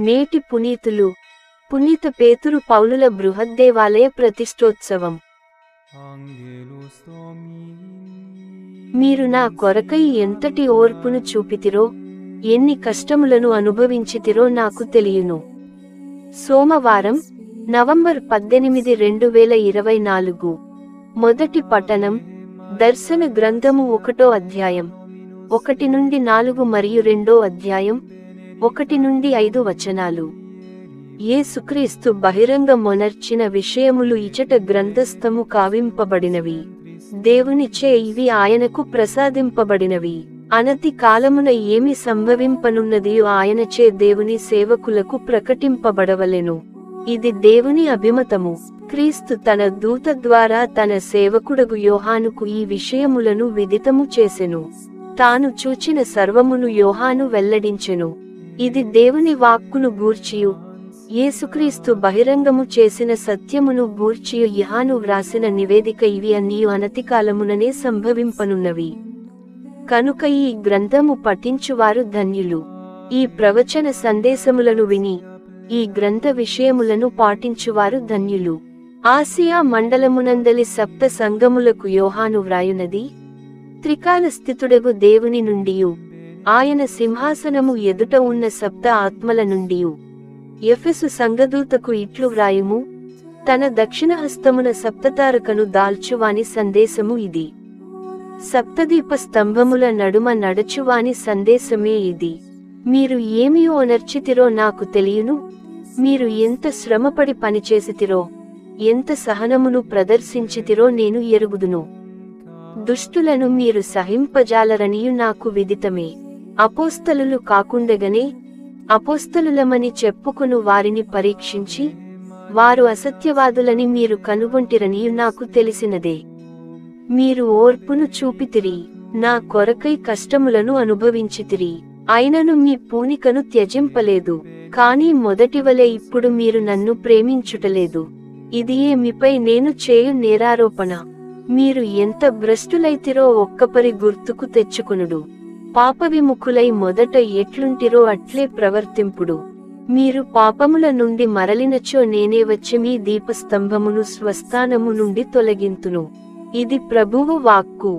నేటి పునీతులు పునీత పేతురు పౌలుల బృహద్దేవాలయ ప్రతిష్టోత్సవం. మీరు నా కొరకై ఎంతటి ఓర్పును చూపితిరో, ఎన్ని కష్టములను అనుభవించితిరో నాకు తెలియును. సోమవారం, నవంబర్ 18, 2024. మొదటి పఠనం దర్శన గ్రంథము 1వ అధ్యాయం 1-4 మరియు 2వ అధ్యాయం 1-5 వచనాలు. యేసుక్రీస్తు బహిరంగ మొనర్చిన విషయములు ఇచట గ్రంథస్థము కావింపబడినవి. దేవునిచే ఇవి ఆయనకు ప్రసాదింపబడినవి. అనతి కాలమున ఏమి సంభవింపనున్నదియో ఆయనచే దేవుని సేవకులకు ప్రకటింపబడవలెను. ఇది దేవుని అభిమతము. క్రీస్తు తన దూత ద్వారా తన సేవకుడగు యోహానుకు ఈ విషయములను విదితము చేసెను. తాను చూచిన సర్వమును యోహాను వెల్లడించెను. ఇది దేవుని వాక్కును గూర్చియు యేసుక్రీస్తు బహిరంగము చేసిన సత్యమును గూర్చియు యోహాను వ్రాసిన నివేదిక. ఇవి అన్నీ అనతికాలముననే సంభవింపనున్నవి. కనుక ఈ గ్రంథము పఠించువారు ధన్యులు. ఈ ప్రవచన సందేశములను విని ఈ గ్రంథ విషయములను పాటించువారు ధన్యులు. ఆసియా మండలమునందలి సప్త సంఘములకు యోహాను వ్రాయునది. త్రికాల స్థితుడగు దేవుని నుండియు ఆయన సింహాసనము ఎదుట ఉన్న సప్త ఆత్మల నుండియు ఎఫెసు సంఘదూతకు ఇట్లు వ్రాయుము. తన దక్షిణహస్తమున సప్తతారకను దాల్చువాని సందేశము ఇది. సప్తదీప స్తంభముల నడుమ నడచువాని సందేశమే ఇది. మీరు ఏమి ఓనర్చితిరో నాకు తెలియును. మీరు ఎంత శ్రమపడి పనిచేసితిరో, ఎంత సహనమును ప్రదర్శించితిరో నేను ఎరుగుదును. దుష్టులను మీరు సహింపజాలరనియు నాకు విదితమే. అపోస్తలులు కాకుండగనే అపోస్తలులమని చెప్పుకొను వారిని పరీక్షించి వారు అసత్యవాదులని మీరు కనుగొంటిరనియు నాకు తెలిసినదే. మీరు ఓర్పును చూపితిరి, నా కొరకై కష్టములను అనుభవించితిరి. అయినను మీ పూనికను త్యజింపలేదు. కానీ మొదటివలే ఇప్పుడు మీరు నన్ను ప్రేమించుటలేదు. ఇదియే మీపై నేను చేయు నేరారోపణ. మీరు ఎంత భ్రష్టులైతిరో ఒక్కపరి గుర్తుకు తెచ్చుకొనుడు. పాపవిముఖులై మొదట ఎట్లుంటిరో అట్లే ప్రవర్తింపుడు. మీరు పాపముల నుండి మరలినచో నేనే వచ్చి మీ దీపస్తంభమును స్వస్థానము నుండి తొలగింతును. ఇది ప్రభువు వాక్కు.